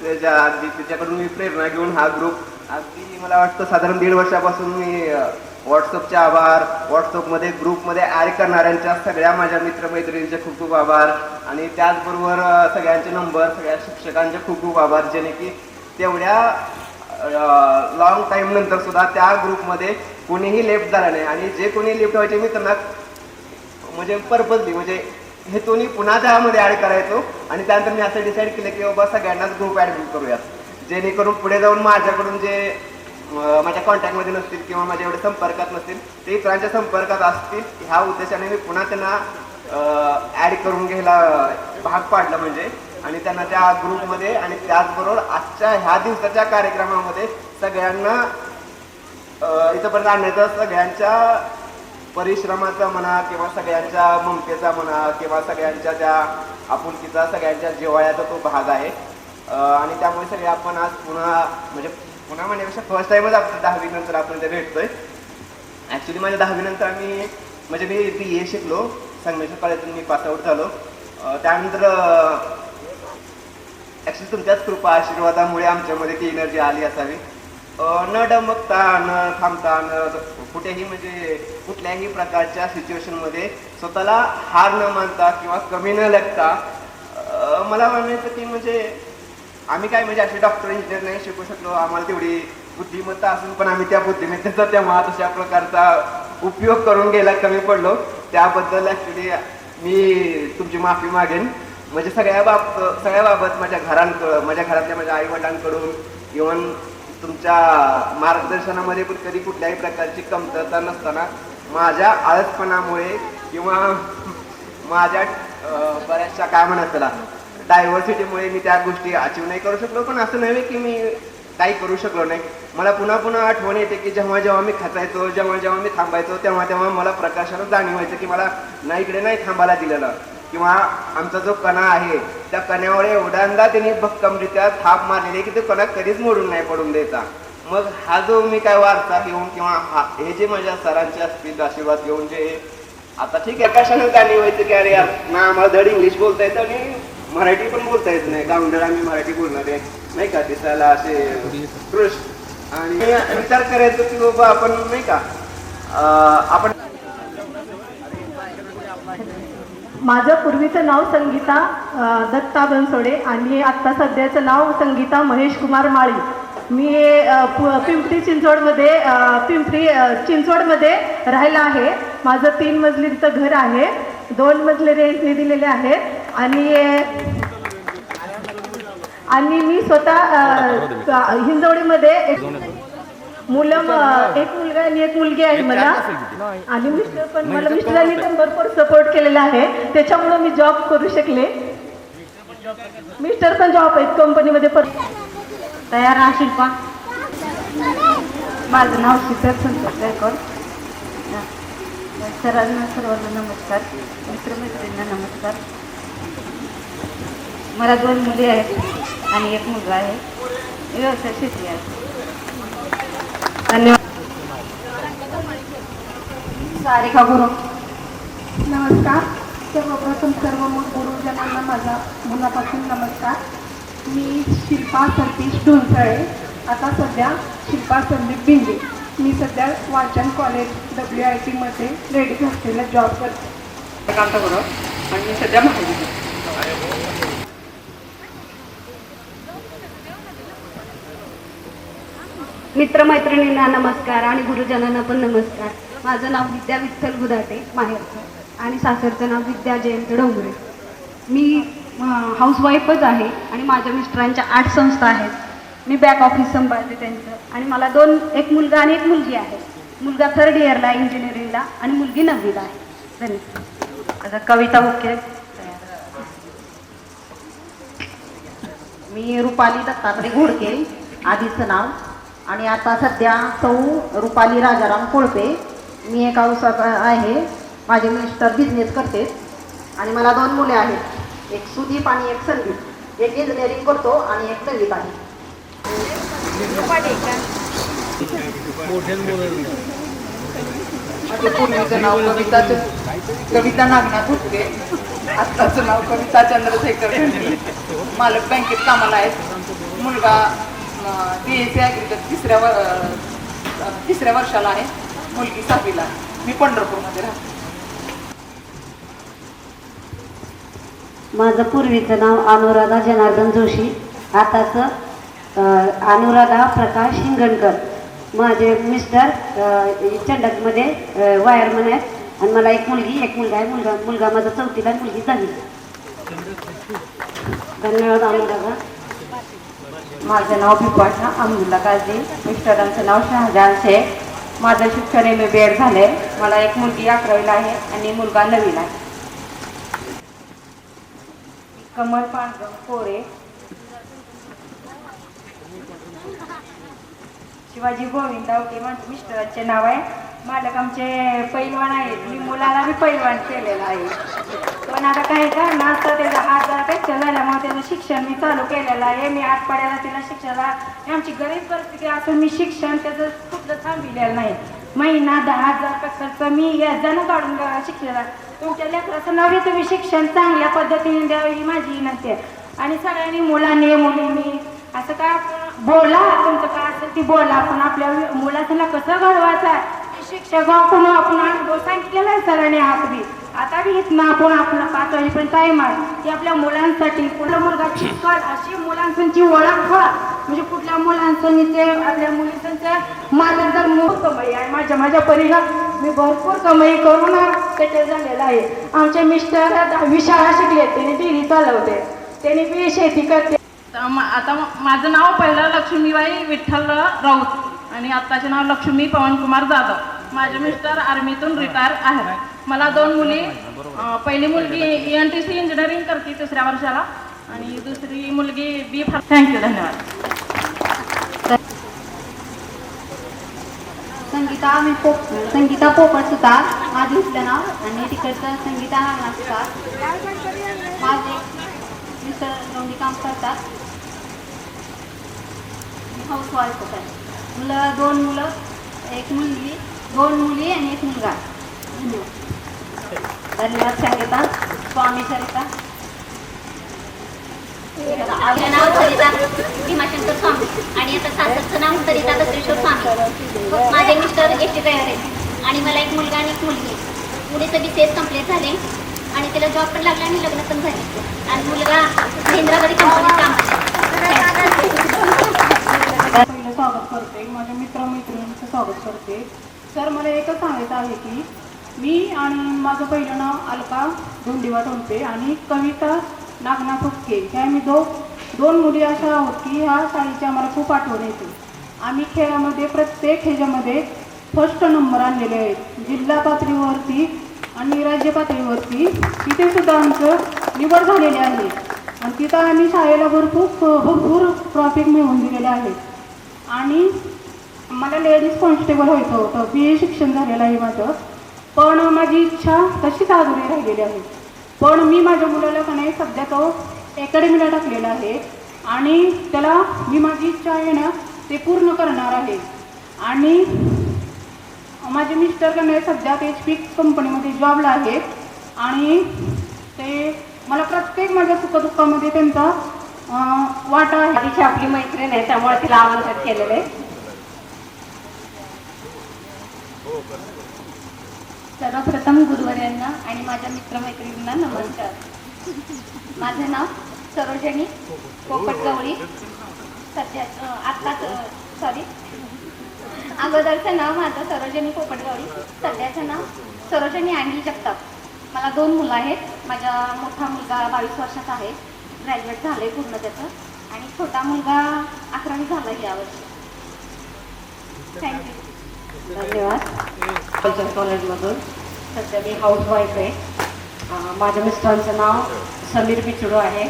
N: त्याच्या अगदी त्याच्याकडून मी प्रेरणा घेऊन हा ग्रुप अगदी मला वाटतं साधारण 1.5 वर्षापासून मी व्हॉट्सअपचे आभार, व्हॉट्सअपमध्ये ग्रुपमध्ये ॲड करणाऱ्यांच्या सगळ्या माझ्या मित्रमैत्रिणींचे खूप खूप आभार आणि त्याचबरोबर सगळ्यांचे नंबर, सगळ्या शिक्षकांचे खूप खूप आभार, जेणे की तेवढ्या लॉंग टाईम नंतर सुद्धा त्या ग्रुपमध्ये कोणीही लेफ्ट झाला नाही आणि जे कोणी लेफ्ट व्हायचे मी त्यांना म्हणजे पर्पजली म्हणजे हेतून पुन्हा त्यामध्ये ॲड करायचो आणि त्यानंतर मी असं डिसाईड केलं की बाबा सगळ्यांनाच ग्रुप ॲड करूयात, जेणेकरून पुढे जाऊन माझ्याकडून जे माझ्या कॉन्टॅक्टमध्ये नसतील किंवा माझ्या एवढे संपर्कात नसतील ते इतरांच्या संपर्कात असतील ह्या उद्देशाने मी पुन्हा त्यांना ॲड करून घ्यायला भाग पाडलं म्हणजे आणि त्यांना त्या ग्रुपमध्ये आणि त्याचबरोबर आजच्या ह्या दिवसाच्या कार्यक्रमामध्ये सगळ्यांना इथंपर्यंत आणण्याचा सगळ्यांच्या परिश्रमाचा म्हणा किंवा सगळ्यांच्या ममतेचा म्हणा किंवा सगळ्यांच्या त्या आपुलकीचा सगळ्यांच्या जिव्हाळ्याचा तो भाग आहे आणि त्यामुळे सगळे आपण आज पुन्हा म्हणण्यापेक्षा फर्स्ट टाईमच आपण 10वी नंतर आपण ते भेटतोय. ॲक्च्युली माझ्या 10वी नंतर आम्ही म्हणजे मी BA शिकलो, संगमेश्वर कॉलेजतून मी पासआउट झालो. त्यानंतर ॲक्च्युली तुमच्याच कृपा आशीर्वादामुळे आमच्यामध्ये ती एनर्जी आली असावी. न डमकता न थांबता न कुठेही म्हणजे कुठल्याही प्रकारच्या सिच्युएशनमध्ये स्वतःला हार न मानता किंवा कमी न लागता मला म्हणायचं की म्हणजे आम्ही काय म्हणजे असे डॉक्टर इंजिनियर नाही शिकू शकलो, आम्हाला तेवढी बुद्धिमत्ता असून पण आम्ही त्या बुद्धिमत्तेचा तेव्हा तशा प्रकारचा उपयोग करून घ्यायला कमी पडलो. त्याबद्दल ॲक्च्युली मी तुमची माफी मागेन. म्हणजे सगळ्या बाबत माझ्या घरातल्या माझ्या आईवडिलांकडून इव्हन तुमच्या मार्गदर्शनामध्ये पण कधी कुठल्याही प्रकारची कमतरता नसताना माझ्या आळसपणामुळे किंवा माझ्या बऱ्याचशा काय म्हणत त्याला डायव्हर्सिटीमुळे मी त्या गोष्टी अचीव नाही करू शकलो. पण असं नव्हे की मी काही करू शकलो नाही. मला पुन्हा पुन्हा आठवण येते की जेव्हा जेव्हा मी खचायचो, जेव्हा मी थांबायचो तेव्हा मला प्रकाशानं जाणीव व्हायचं की मला ना इकडे नाही थांबायला दिलेलं किंवा आमचा जो कणा आहे त्या कण्यावर एवढ्यांदा त्यांनी भक्कमरित्या थाप मारलेली की तो कणा कधीच मोडून नाही पडून द्यायचा. मग हा जो मी काय वारसा घेऊन किंवा हे जे माझ्या सरांचे असतील आशीर्वाद घेऊन जे आता ठीक आहे कशानं जाणीव व्हायचं की अरे यार ना आम्हाला धड इंग्लिश बोलता येतं आणि मराठी पण बोलता येत नाही, गावंडर आम्ही मराठी बोलणारे नाही का, दिसायला असे कृष्ण आणि विचार करायचो की बाबा आपण नाही का आपण.
B: माझं पूर्वीचं नाव संगीता दत्ता बनसोडे आणि आत्ता सध्याचं नाव संगीता महेश कुमार माळी. मी पिंपरी चिंचवडमध्ये राहायला आहे. माझं 3 मजलीचं घर आहे, 2 मजले रेंटने दिलेले आहेत आणि मी स्वतः हिंजवडीमध्ये एक मुलगा आणि एक मुलगी आहे मला आणि मिस्टर पण मला मिस्टरांनी पण भरपूर सपोर्ट केलेला आहे, त्याच्यामुळे मी जॉब करू शकले. मिस्टर पण जॉब आहेत कंपनीमध्ये.
C: तयार राहशील का? माझं नाव शीतल संतोष गायकवाड. सर्वांना नमस्कार, मित्रमैत्रिणींना नमस्कार. मला 2 मुली आहेत आणि 1 मुलगा आहे. व्यवसाय शेती आहे. धन्यवाद. सारिका गुरु.
O: नमस्कार. सर्वप्रथम सर्व गुरुजनांना माझा मनापासून नमस्कार. मी शिल्पा सतीश ढोंसळे, आता सध्या शिल्पा संदीप भिंगे. मी सध्या वाचन कॉलेज WIT मध्ये लेडीज हॉस्टेलला जॉब करते आणि मी सध्या
P: मित्रमैत्रिणींना नमस्कार आणि गुरुजनांना पण नमस्कार. माझं नाव विद्या विठ्ठल गुदाटे माहेरचं आणि सासरचं नाव विद्या जयंत डोंगरे. मी हाऊसवाईफच आहे आणि माझ्या मिस्टरांच्या 8 संस्था आहेत. मी बॅक ऑफिस सांभाळते त्यांचं आणि मला 1 मुलगा आणि 1 मुलगी आहे. मुलगा 3rd इयरला इंजिनिअरिंगला आणि मुलगी 9वीला आहे. धन्यवाद.
C: आता कविता मुख्य. मी रुपाली दत्तात्रय घोडके, आधीचं नाव, आणि आता सध्या सौ रुपाली राजाराम कोळपे. मी एक हाऊस आहे. माझे मिस्टर बिझनेस करते आणि मला 2 मुले आहेत, एक सुदीप आणि एक संदीप. एक इंजिनिअरिंग करतो आणि एक 9वीत आहे.
O: माझं पूर्वीचं नाव कविता नागनाथ हुटके, आत्ताचं नाव कविता चंद्रशेखर. मालक बँकेत कामाला आहेत.
Q: मुलगा BSc ॲग्रीकल्चर तिसऱ्या वर्षाला आहे, मुलगी 6वीला आहे. मी पंढरपूरमध्ये राहते.
P: माझं पूर्वीचं नाव अनुराधा जनार्दन जोशी, आताचं अनुराधा प्रकाश हिंगणकर. माझे मिस्टर चंडकमध्ये वायरमन आहेत आणि मला एक मुलगी एक मुलगा आहे. मुलगा माझा 4थीला, मुलगी 10वीला. धन्यवाद अनुराधा.
C: माझं नाव बिपाशा अमरुल्ला काझी, मिस्टरांचं नाव शहाजान शेख. माझं शिक्षण MA-BEd झाले. मला एक मुलगी 11वीला आहे आणि मुलगा 9वीला आहे. कमल पांडुरंग कोरे. शिवाजी गोविंद आवटे माझे मिस्टरांचे नाव आहे. मालक आमचे पैलवान आहेत. मी मुलाला बी पैलवान केलेलं आहे. पण आता काही का नाचता त्याचा हात जरा फ्रॅक्चर झाल्यामुळे त्याचं शिक्षण मी चालू केलेलं आहे. मी आठवड्याला तिला शिक्षणाला, आमची गरीब परिस्थिती असून मी शिक्षण त्याचं कुठलं थांबविलेलं नाही. महिना 10,000 खर्च मी जण काढून शिक्षणाला. तुमच्या लेकराचं नव्हे तुम्ही शिक्षण चांगल्या पद्धतीने द्यावी ही माझी विनंती आहे. आणि सगळ्यांनी मुलांनी मुलींनी असं काय बोला, तुमचं काय असेल ती बोला, पण आपल्या मुलाला कसं घडवायचं शिक्षक आपण अनुभव सांगितलेला आहे सरांनी. आखरी आता बी इथनं आपण 5 वाजेपर्यंत टाईम आहे की आपल्या मुलांसाठी कुठला मुलगा शिकल अशी मुलांची ओळख व्हा. म्हणजे कुठल्या मुलांचं ते आपल्या मुलींचं माझं जर मोठ कमाई आहे. माझ्या परिवारात मी भरपूर कमाई करून सेटल झालेला आहे. आमचे मिस्टर 10वी शाळा शिकले, त्यांनी डेअरी चालवते, त्यांनी बी शेती करते.
Q: आता माझं नाव पहिलं लक्ष्मीबाई विठ्ठल राऊत आणि आत्ताचे नाव लक्ष्मी पवनकुमार जाधव. माझे मिस्टर आर्मीतून रिटायर आहेत. मला 2 मुली. पहिली मुलगी ENTC इंजिनिअरिंग करते 3ऱ्या वर्षाला आणि दुसरी मुलगी B फार्म. थँक्यू, धन्यवाद.
P: संगीता पोपट सुतार माझं इथलं नाव आणि तिकडचं संगीता नाना सुतार. माझे मिस्टर गवंडी काम करतात. हाऊस वाईफ होतात. मुलं 2 मुलं, एक मुलगी, 2 मुली आणि एक मुलगा. धन्यवाद संगीता. स्वामी सरिता.
R: माझं नाव सरिता भीमाशंकर स्वामी आणि आता सासरचं नाव सरिता दत्तेश्वर स्वामी. माझे मिस्टर ST ड्रायव्हर आहेत आणि मला एक मुलगा आणि एक मुलगी. मुलीचं BCS कंप्लीट झाले आणि तिला जॉब पण लागला आणि लग्न पण झाले आणि मुलगा महिंद्रामध्ये कंपनीत काम
F: पहिलं स्वागत करते. माझ्या मित्रमैत्रिणींचं स्वागत करते. सर, मला एकच सांगायचं आहे की मी आणि माझं पहिलं नाव अलका धोंडीवा टोंपे आणि कविता नागनाथ फुटके. ह्या मी 2 मुली अशा आहोत की ह्या शाळेची आम्हाला खूप आठवण येते. आम्ही खेळामध्ये प्रत्येक ह्याच्यामध्ये फर्स्ट नंबर आणलेले आहेत. जिल्हा पातळीवरती आणि राज्य पातळीवरती तिथे सुद्धा आमचं निवड झालेली आहे आणि तिथं आम्ही शाळेला भरपूर ट्रॉफी मिळवून दिलेले आहेत. आणि मला लेडीज कॉन्स्टेबल व्हायचं होतं. BA शिक्षण झालेलं आहे माझं, पण माझी इच्छा तशीच अधुरी राहिलेली आहे. पण मी माझ्या मुलाला का नाही सध्या तो अकॅडमीला टाकलेला आहे आणि त्याला मी माझी इच्छा आहे ना ते पूर्ण करणार आहे. आणि माझे मिस्टर का नाही सध्या HP कंपनीमध्ये जॉबला आहेत आणि ते मला प्रत्येक माझ्या सुखदुःखामध्ये त्यांचा वाटा आहे.
C: आधीची आपली मैत्रीण आहे त्यामुळे तिला आमंत्रित केलेलं आहे.
R: सर्वप्रथम गुरुवर्यांना आणि माझ्या मित्रमैत्रिणींना नमस्कार. माझं नाव सरोजनी पोपट गवळी. अगोदरचं नाव माझं सरोजनी पोपट गवळी, सध्याचं नाव सरोजनी अनिल जगताप. मला 2 मुलं आहेत. माझा मोठा मुलगा 22 वर्षाचा आहे, ग्रॅज्युएट झालं आहे पूर्ण त्याचं, आणि छोटा मुलगा 11वी झाला आहे यावर्षी. थँक्यू.
C: धन्यवाद. कल्चर कॉलेजमधून सध्या मी हाऊसवाईफ आहे. माझ्या मिस्टरांचं नाव समीर बिचडू आहे.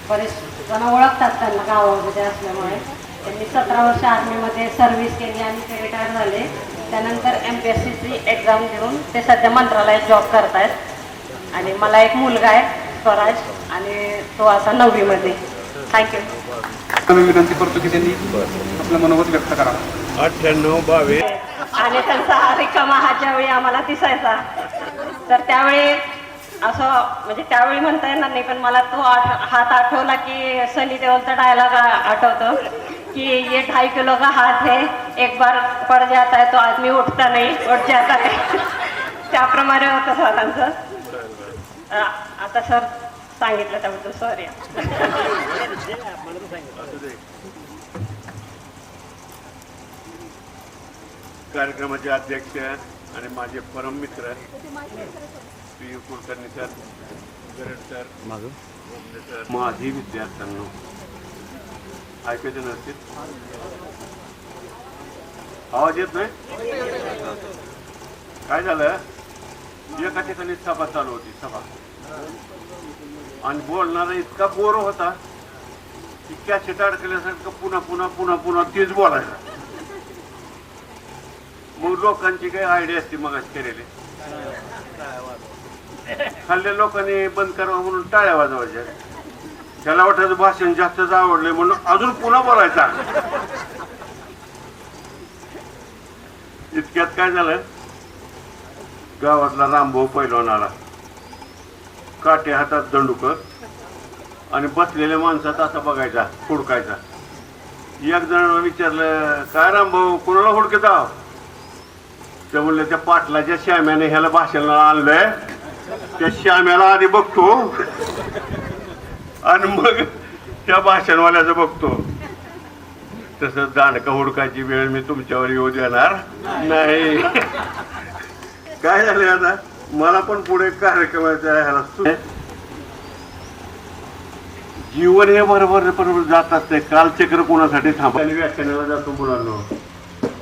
C: बरेच जण ओळखतात त्यांना गावामध्ये असल्यामुळे. त्यांनी 17 वर्ष आर्मीमध्ये सर्व्हिस केली आणि ते रिटायर झाले. त्यानंतर MPSCची एक्झाम देऊन ते सध्या मंत्रालयात जॉब करत आहेत. आणि मला एक मुलगा आहे स्वराज आणि तो आता 9वीमध्ये. थँक्यू.
F: विनंती करतो की त्यांनी आपलं मनोगत व्यक्त करा.
D: 98 22.
C: आणि त्यांचा रिकामा हात ज्यावेळी आम्हाला दिसायचा तर त्यावेळी असं म्हणजे त्यावेळी म्हणता येणार नाही, पण मला तो हात आठवला की सनी देओलचा डायलॉग आठवतो कि ये 2.5 किलो का हात है, एक बार पड जाता है तो आदमी उठता नाही, उठ जाता है. त्याप्रमाणे होतं सरांचं. आता सर सांगितलं त्याबद्दल सॉरी.
D: कार्यक्रमाचे अध्यक्ष आणि माझे परम मित्र P. Kulkarni sir, Garad sir, sir, माझी विद्यार्थ्यांनो ऐकायचे नसतील, आवाज येत नाही. काय झालं, एका ठिकाणी सभा चालू होती, सभा, आणि बोलणारा इतका बोर होता की कॅसेट अडकल्यासारखं पुन्हा पुन्हा पुन्हा पुन्हा तेच बोलायचं. मग लोकांची काही आयडिया असते मग केलेली, खाल्ल्या लोकांनी बंद करावं म्हणून टाळ्या वाजवायच्या. त्याला वाटायचं भाषण जास्तच आवडलंय म्हणून अजून पुन्हा बोलायचा. इतक्यात काय झालं, गावातला रामभाऊ पैलवान आला, काटे हातात दंडुक आणि बसलेल्या माणसात असा बघायचा, हुडकायचा. एक जण विचारलं, काय रामभाऊ कोणाला हुडकत आहो? ते म्हणले, त्या पाटलाच्या श्याम्याने ह्याला भाषणाला आणलंय, त्या श्याम्याला आधी बघतो आणि मग त्या भाषणवाल्याचं बघतो. तसं दांडका हुडकायची वेळ मी तुमच्यावर येऊ देणार नाही. काय झालं आता, मला पण पुढे कार्यक्रमाच्या ह्याला जीवन हे बरोबर बरोबर जात असते. कालचक्र कोणासाठी थांबायला व्याख्यानाला जातो मुलांना,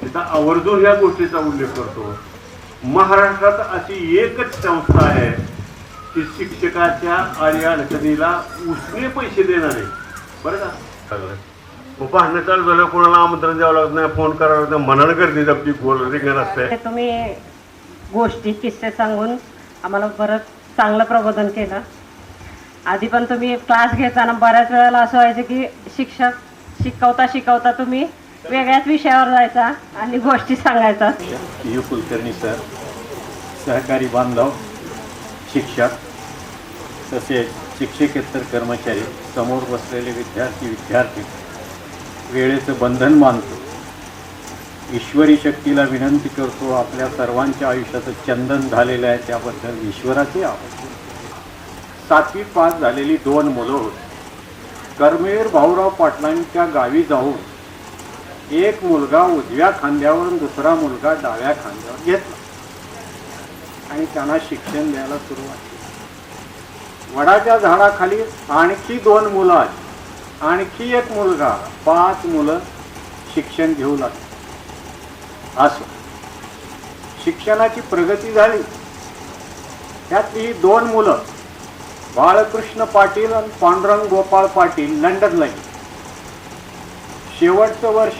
D: तिथं आवर्जून या गोष्टीचा उल्लेख करतो. महाराष्ट्रात अशी एकच संस्था आहे की शिक्षकाच्या आणि अडचणीला उसने पैसे देणारे, बरं का. मग पाहणं चालू झालं, कोणाला आमंत्रण द्यावं लागत नाही, फोन करावं लागत नाही, मनानं गर्दी जपती गोल रिंगण असते.
C: तुम्ही गोष्टी किस्से सांगून आम्हाला बरंच चांगलं प्रबोधन केलं. आधी पण तुम्ही क्लास घेताना बऱ्याच वेळेला असं व्हायचं की शिक्षक शिकवता शिकवता तुम्ही वेगळ्याच विषयावर जायचा आणि गोष्टी सांगायचा.
H: पी. कुलकर्णी सर, सहकारी बांधव, शिक्षक, तसेच शिक्षकेतर कर्मचारी, समोर बसलेले विद्यार्थी, वेळेचं बंधन मानतो, ईश्वरी शक्तीला विनंती करतो, आपल्या सर्वांच्या आयुष्याचं चंदन झालेलं आहे त्याबद्दल ईश्वराचे आभार. 7वी पास झालेली 2 मुलं होती. कर्मवीर भाऊराव पाटलांच्या गावी जाऊन एक मुलगा उजव्या खांद्यावर दुसरा मुलगा डाव्या खांद्यावर घेतला आणि त्यांना शिक्षण द्यायला सुरुवात केली. वडाच्या झाडाखाली आणखी 2 मुलं आली, आणखी एक मुलगा, 5 मुलं शिक्षण घेऊ लागली. असं शिक्षणाची प्रगती झाली. त्यातली ही 2 मुलं बाळकृष्ण पाटील आणि पांडुरंग गोपाळ पाटील लंडनला गेली. शेवटचं वर्ष.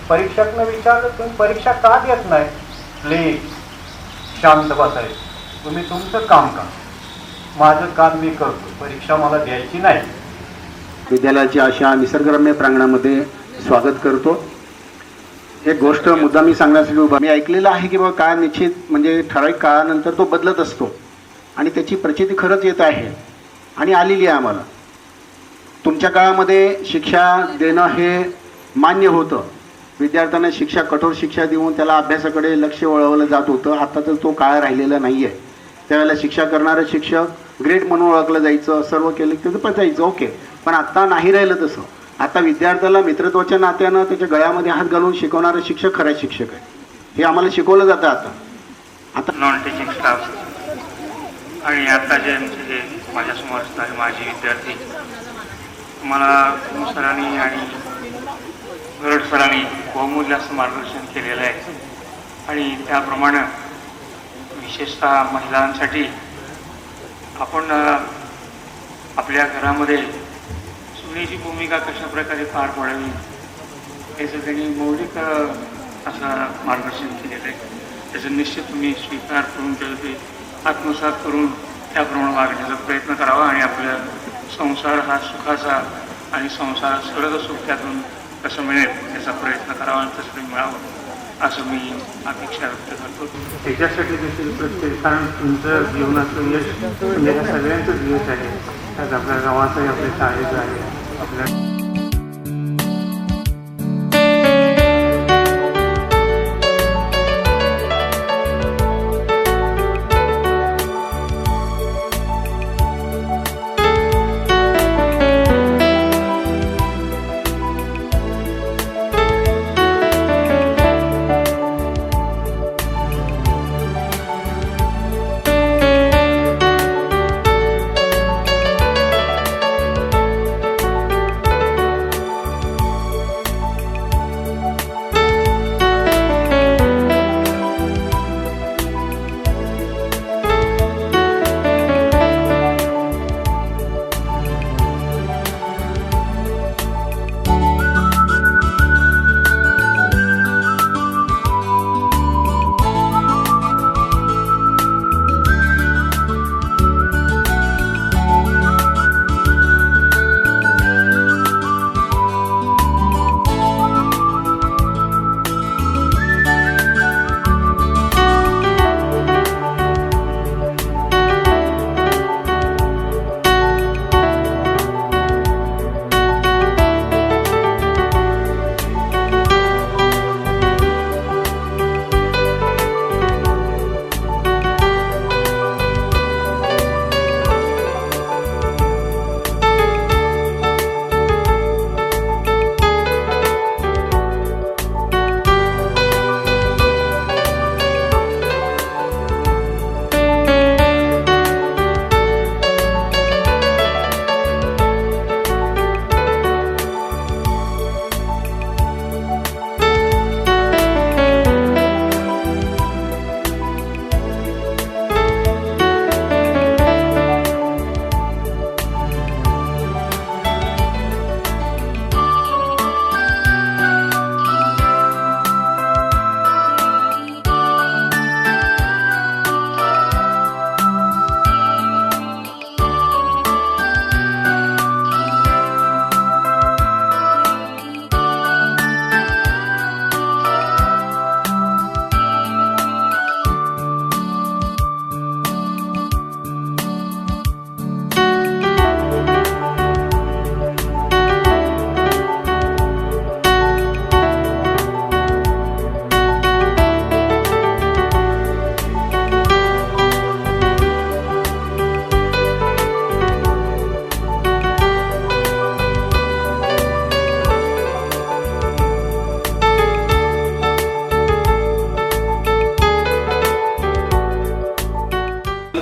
H: परीक्षकनं विचारलं, तुम्ही परीक्षा का देत नाही? प्लीज शांत बसायचं, तुम्ही तुमचं काम करा, माझं काम मी करतो, परीक्षा मला द्यायची नाही.
K: विद्यालयाच्या अशा निसर्गरम्य प्रांगणामध्ये स्वागत करतो. एक गोष्ट मुद्दा मी सांगण्यासाठी उभा, मी ऐकलेलं आहे की बाबा काळ निश्चित म्हणजे ठराविक काळानंतर तो बदलत असतो आणि त्याची प्रचिती खरंच येत आहे आणि आलेली आहे आम्हाला. तुमच्या काळामध्ये शिक्षा देणं हे मान्य होतं. विद्यार्थ्यांना शिक्षा, कठोर शिक्षा देऊन त्याला अभ्यासाकडे लक्ष वळवलं जात होतं. आता तर तो काळ राहिलेला नाही आहे. त्यावेळेला शिक्षा करणारं शिक्षक ग्रेट म्हणून ओळखलं जायचं, सर्व केलं की त्याचं पचायचं, ओके. पण आत्ता नाही राहिलं तसं. आता विद्यार्थ्याला मित्रत्वाच्या नात्यानं त्याच्या गळ्यामध्ये हात घालून शिकवणारा शिक्षक खरा शिक्षक आहे, हे आम्हाला शिकवलं जातं. आता
S: नॉन टीचिंग स्टाफ आणि आता जे आमचे माझ्यासमोर असणारे माझे विद्यार्थी, मला सरांनी आणि गरड सरांनी बहुमूल्य असं मार्गदर्शन केलेलं आहे. आणि त्याप्रमाणे विशेषतः महिलांसाठी आपण आपल्या घरामध्ये सुनेची भूमिका कशा प्रकारे पार पाडावी याचं त्यांनी मौलिक असं मार्गदर्शन केलेलं आहे. त्याचं निश्चित तुम्ही स्वीकार करून त्याचं ते आत्मसात करून त्याप्रमाणे वागण्याचा प्रयत्न करावा आणि आपला संसार हा सुखाचा आणि संसारात सगळं सुख त्यातून कसं मिळेल याचा प्रयत्न करावा आणि तसं मिळावं असं मी अपेक्षा व्यक्त करतो.
J: त्याच्यासाठी देखील प्रत्येक, कारण तुमचं जीवनाचं यश म्हणजे ह्या सगळ्यांचंच यश आहे. त्यात आपल्या गावाचंही, आपल्या शाळेचं आहे, आपल्या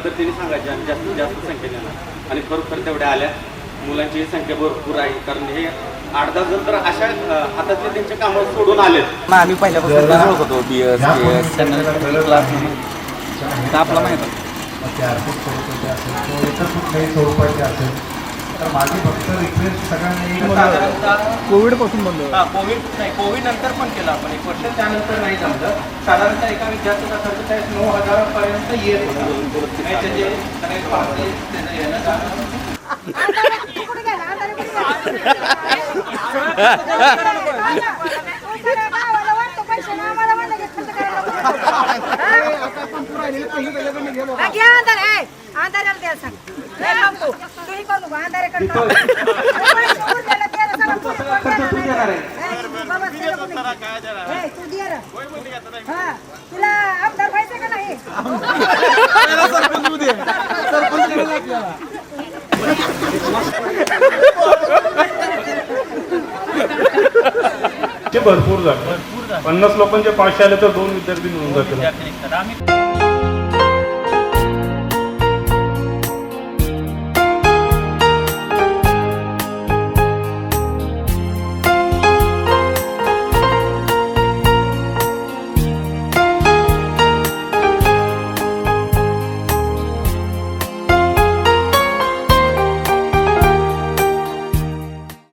A: तर त्यांनी सांगायचे आणि जास्तीत जास्त संख्येने येणार आणि खरोखर तेवढ्या आल्या. मुलांची संख्या भरपूर आहे, कारण हे 8-10 जण तर अशा हातातले त्यांच्या कामावर सोडून आलेत.
G: आम्ही पहिल्यापासून ओळख होतो BS क्लास आपला माहिती
H: कुठल्याही स्वरूपाचे असेल तर माझी फक्त रिक्वेस्ट सगळ्यांना
G: कोविड पासून बंद
L: कोविड नंतर पण केलं आपण 1 वर्ष, त्यानंतर नाही जमलं. साधारणतः एका विद्यार्थ्याचा खर्च काय 9,000 पर्यंत येत होता. त्याचे सगळे पाहते त्याचं येणं जाणं.
O: तुला आमदार व्हायचं का नाही?
J: भरपूर झालं. 50 लोकांचे 500 आले तर 2 विद्यार्थी मिळून जातील.